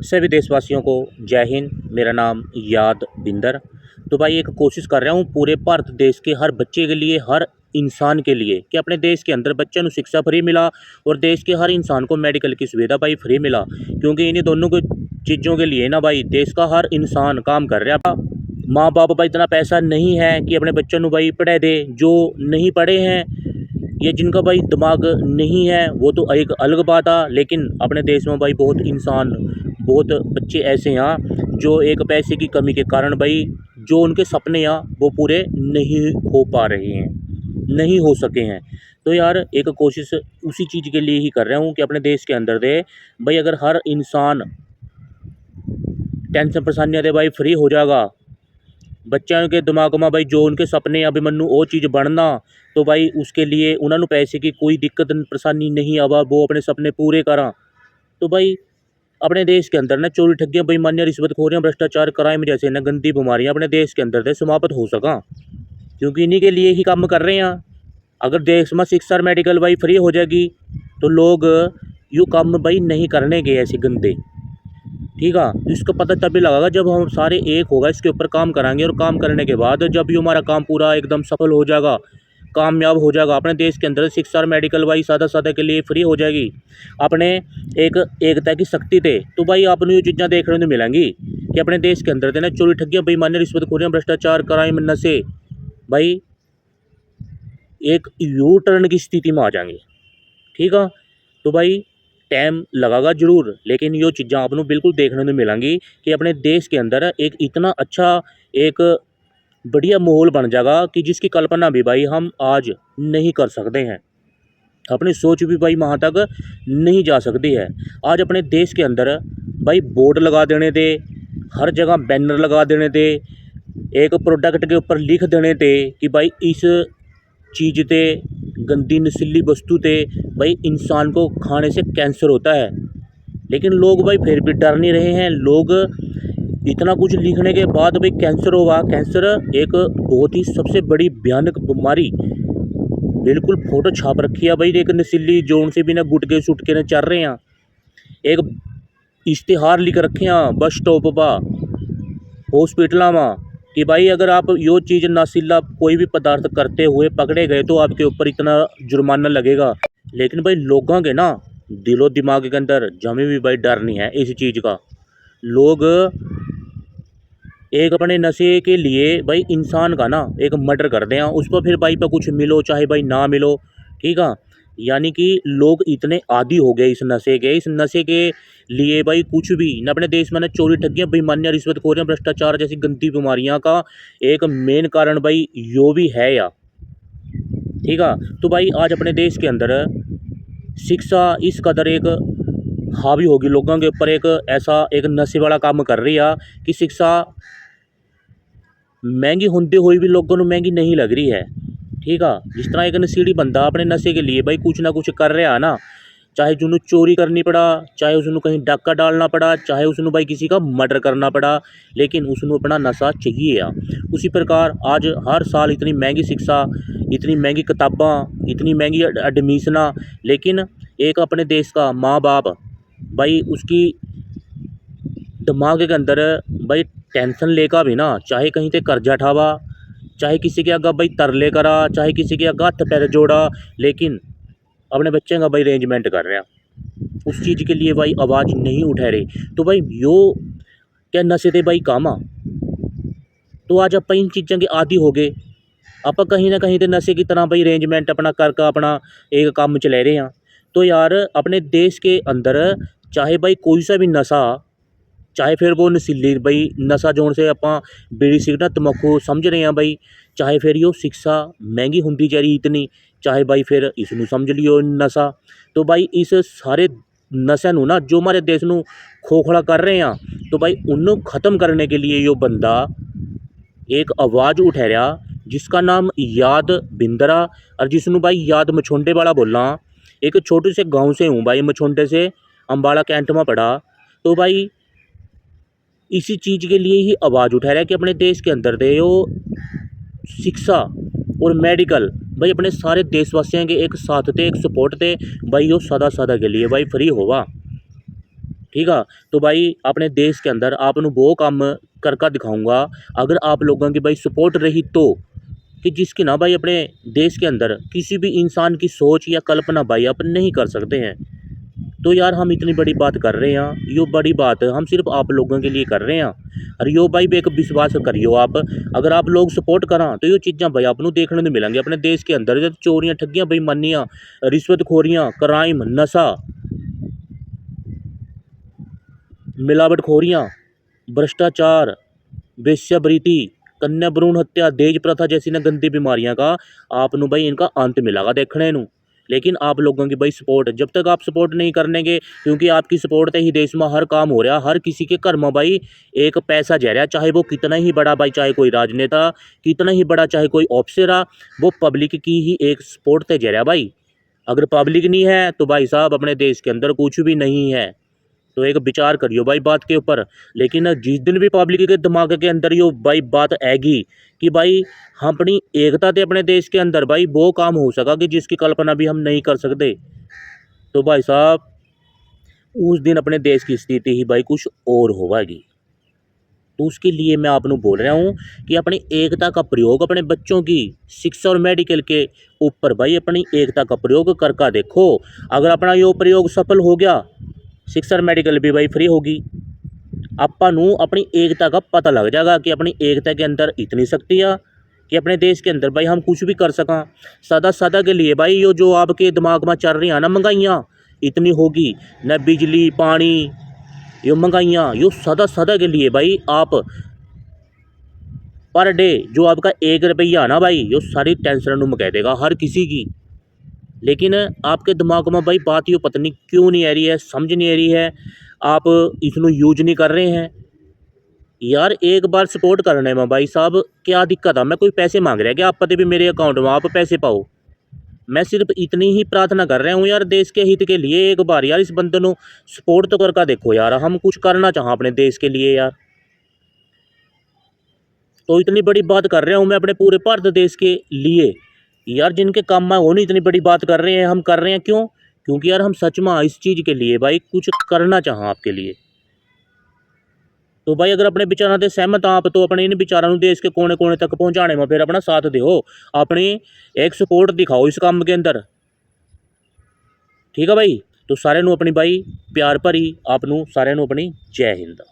सभी देशवासियों को जय हिंद। मेरा नाम याद बिंदर। तो भाई एक कोशिश कर रहा हूँ पूरे भारत देश के हर बच्चे के लिए, हर इंसान के लिए कि अपने देश के अंदर बच्चों को शिक्षा फ्री मिला और देश के हर इंसान को मेडिकल की सुविधा भाई फ्री मिला। क्योंकि इन्हीं दोनों को चीज़ों के लिए ना भाई देश का हर इंसान काम कर रहा। माँ बाप भाई इतना पैसा नहीं है कि अपने बच्चों को भाई पढ़ा दे। जो नहीं पढ़े हैं ये जिनका भाई दिमाग नहीं है वो तो एक अलग बात है, लेकिन अपने देश में भाई बहुत इंसान, बहुत बच्चे ऐसे हैं जो एक पैसे की कमी के कारण भाई जो उनके सपने हैं वो पूरे नहीं हो पा रहे हैं, नहीं हो सके हैं। तो यार एक कोशिश उसी चीज़ के लिए ही कर रहा हूँ कि अपने देश के अंदर दे भाई, अगर हर इंसान टेंशन परेशानियाँ दे भाई फ्री हो जाएगा, बच्चों के दिमाग में भाई जो उनके सपने अभिमन्यु वो चीज़ बढ़ना, तो भाई उसके लिए उन्होंने पैसे की कोई दिक्कत परेशानी नहीं आवा, वो अपने सपने पूरे करा। तो भाई अपने देश के अंदर ना चोरी ठगियाँ बेईमानियाँ रिश्वतखोरियाँ भ्रष्टाचार क्राइम जैसे ना गंदी बीमारियाँ अपने देश के अंदर से समाप्त हो सका, क्योंकि इन्हीं के लिए ही काम कर रहे हैं। अगर देश में शिक्षा और मेडिकल भाई फ्री हो जाएगी तो लोग यू काम भाई नहीं करने गए ऐसे गंदे। ठीक है, तो इसका पता तभी लगेगा जब हम सारे एक होगा इसके ऊपर काम कराएंगे, और काम करने के बाद जब ये हमारा काम पूरा एकदम सफल हो जाएगा, कामयाब हो जाएगा, अपने देश के अंदर शिक्षा और मेडिकल भाई सादा सादा के लिए फ्री हो जाएगी, अपने एक एकता की शक्ति थे, तो भाई आपने ये चीज़ें देखने को मिलेंगी कि अपने देश के अंदर थे ना चोरी ठगियाँ बेईमानी रिश्वतखोरियाँ भ्रष्टाचार क्राइम नशे भाई एक यू टर्न की स्थिति में आ जाएंगे। ठीक है, तो भाई टाइम लगागा जरूर, लेकिन ये चीज़ें आपको बिल्कुल देखने को मिलेंगी कि अपने देश के अंदर एक इतना अच्छा एक बढ़िया माहौल बन जाएगा कि जिसकी कल्पना भी भाई हम आज नहीं कर सकते हैं, अपनी सोच भी भाई वहाँ तक नहीं जा सकती है। आज अपने देश के अंदर भाई बोर्ड लगा देने थे, हर जगह बैनर लगा देने थे, एक प्रोडक्ट के ऊपर लिख देने थे कि भाई इस चीज़ ते गंदी नशीली वस्तु थे भाई इंसान को खाने से कैंसर होता है, लेकिन लोग भाई फिर भी डर नहीं रहे हैं। लोग इतना कुछ लिखने के बाद भाई कैंसर होगा, कैंसर एक बहुत ही सबसे बड़ी भयानक बीमारी, बिल्कुल फोटो छाप रखी है भाई एक नशीली जोन से भी ना गुटके सुटके ने चल रहे हैं, एक इश्तिहार लिख रखे हैं बस स्टॉप पर हॉस्पिटल में कि भाई अगर आप यो चीज़ नशीला कोई भी पदार्थ करते हुए पकड़े गए तो आपके ऊपर इतना जुर्माना लगेगा। लेकिन भाई लोगों के ना दिलो दिमाग के अंदर जमे भी भाई डर नहीं है इस चीज़ का। लोग एक अपने नशे के लिए भाई इंसान का ना एक मर्डर कर दें, उस पर फिर भाई पे कुछ मिलो चाहे भाई ना मिलो। ठीक है, यानी कि लोग इतने आदी हो गए इस नशे के लिए भाई कुछ भी न अपने देश में ना चोरी ठगियाँ बेईमानियाँ रिश्वतखोरियाँ भ्रष्टाचार जैसी गंदी बीमारियाँ का एक मेन कारण भाई यो भी है या। ठीक है, तो भाई आज अपने देश के अंदर शिक्षा इस कदर एक हावी होगी लोगों के ऊपर, एक ऐसा एक नशे वाला काम कर रही है कि शिक्षा महंगी होते हुए भी लोगों को महंगी नहीं लग रही है। ठीक है, जिस तरह एक नशीली बंदा अपने नशे के लिए भाई कुछ ना कुछ कर रहा है ना, चाहे उसने चोरी करनी पड़ा, चाहे उसने कहीं डाका डालना पड़ा, चाहे उसने भाई किसी का मर्डर करना पड़ा, लेकिन उसने अपना नशा चाहिए या। उसी प्रकार आज हर साल इतनी महंगी शिक्षा, इतनी महंगी किताबां, इतनी महंगी एडमिशना, लेकिन एक अपने देश का माँ बाप भाई उसकी दिमाग के अंदर भाई टेंशन लेकर भी ना, चाहे कहीं से कर्जा ठावा, चाहे किसी के आगे भाई तरले करा, चाहे किसी के आगे हाथ पैर जोड़ा, लेकिन अपने बच्चे का भाई अरेंजमेंट कर रहा, उस चीज़ के लिए भाई आवाज़ नहीं उठा रहे। तो भाई यो क्या नशे थे भाई कामा, तो आज आप इन चीज़ों के आदी हो गए, आप कहीं ना कहीं तो नशे की तरह भाई अरेंजमेंट अपना करके अपना एक काम चला रहे हैं। तो यार अपने देश के अंदर चाहे भाई कोई सा भी नशा, चाहे फिर वो नशीली भाई नशा जोन से आप बीड़ी सिगरेट तम्बाकू समझ रहे हैं भाई, चाहे फिर यो शिक्षा महंगी होती जा रही इतनी, चाहे भाई फिर इसनू समझ लियो नशा। तो भाई इस सारे नशे नू ना जो हमारे देश नू खोखला कर रहे हैं, तो भाई उन्हों ख़त्म करने के लिए यो बंदा एक आवाज़ उठा रहा जिसका नाम याद बिंदरा, और जिसनू भाई याद मछोंडे वाला बोलना। एक छोटे से गाँव से हूँ भाई, मछोंडे से अम्बाला कैंट में पड़ा। तो भाई इसी चीज़ के लिए ही आवाज़ उठा रहा है कि अपने देश के अंदर दे यो शिक्षा और मेडिकल भाई अपने सारे देशवासियों के एक साथ थे, एक सपोर्ट थे भाई, यो सदा सदा के लिए भाई फ्री होगा। ठीक है। तो भाई अपने देश के अंदर आपनू वो काम करके दिखाऊंगा अगर आप लोगों की भाई सपोर्ट रही तो, कि जिसकी ना भाई अपने देश के अंदर किसी भी इंसान की सोच या कल्पना भाई अपन नहीं कर सकते हैं। तो यार हम इतनी बड़ी बात कर रहे हैं, यो बड़ी बात हम सिर्फ आप लोगों के लिए कर रहे हैं। और यो भाई भी एक विश्वास करियो आप, अगर आप लोग सपोर्ट करा तो यो चीज़ां भाई आपनू देखने को मिलेंगी अपने देश के अंदर। जब चोरियां ठगियां बेईमानियां रिश्वतखोरियां क्राइम नशा मिलावटखोरियां भ्रष्टाचार वेश्यावृत्ति कन्या भ्रूण हत्या दहेज प्रथा जैसी ना गंदी बीमारियां का आपनू भाई इनका अंत मिलेगा देखने नू। लेकिन आप लोगों की भाई सपोर्ट, जब तक आप सपोर्ट नहीं करनेगे, क्योंकि आपकी सपोर्ट से ही देश में हर काम हो रहा, हर किसी के घर में भाई एक पैसा जा रहा, चाहे वो कितना ही बड़ा भाई, चाहे कोई राजनेता कितना ही बड़ा, चाहे कोई ऑफिसर आ, वो पब्लिक की ही एक सपोर्ट से जा रहा भाई। अगर पब्लिक नहीं है तो भाई साहब अपने देश के अंदर कुछ भी नहीं है। तो एक विचार करियो भाई बात के ऊपर। लेकिन जिस दिन भी पब्लिक के दिमाग के अंदर यो भाई बात आएगी कि भाई हम अपनी एकता ते अपने देश के अंदर भाई वो काम हो सका कि जिसकी कल्पना भी हम नहीं कर सकते, तो भाई साहब उस दिन अपने देश की स्थिति ही भाई कुछ और होगी। तो उसके लिए मैं आपको बोल रहा हूँ कि अपनी एकता का प्रयोग अपने बच्चों की शिक्षा और मेडिकल के ऊपर भाई अपनी एकता का प्रयोग करके देखो। अगर अपना यो प्रयोग सफल हो गया, शिक्षा और मेडिकल भी भाई फ्री होगी। आपनू अपनी एकता का पता लग जाएगा कि अपनी एकता के अंदर इतनी शक्ति है कि अपने देश के अंदर भाई हम कुछ भी कर सका। सादा सादा के लिए भाई यो जो आपके दिमाग में चल रही है ना महंगाइयाँ इतनी होगी, न बिजली पानी, यो महंगाइयाँ, यो सादा सादा के लिए भाई आप पर डे जो आपका 1 रुपया ना भाई यो सारी टेंशन मुका देगा हर किसी की। लेकिन आपके दिमाग में भाई बात यो पता नहीं क्यों नहीं आ रही है, समझ नहीं आ रही है, आप इसको यूज नहीं कर रहे हैं। यार एक बार सपोर्ट करने में भाई साहब क्या दिक्कत है? मैं कोई पैसे मांग रहा है क्या आप पते भी मेरे अकाउंट में आप पैसे पाओ? मैं सिर्फ इतनी ही प्रार्थना कर रहा हूँ यार देश के हित के लिए। एक बार यार इस बंदे को सपोर्ट तो करके देखो यार, हम कुछ करना चाह अपने देश के लिए यार। तो इतनी बड़ी बात कर रहा हूँ मैं अपने पूरे भारत देश के लिए यार, जिनके काम में वो नहीं इतनी बड़ी बात कर रहे हैं, हम कर रहे हैं क्यों? क्योंकि यार हम सच में इस चीज़ के लिए भाई कुछ करना चाह आपके लिए। तो भाई अगर अपने विचारों से सहमत आप तो अपने इन विचारों देश के कोने कोने तक पहुंचाने में फिर अपना साथ दो, अपनी एक सपोर्ट दिखाओ इस काम के अंदर। ठीक है भाई, तो सारे अपनी भाई प्यार भरी आपनू सारे अपनी जय हिंद।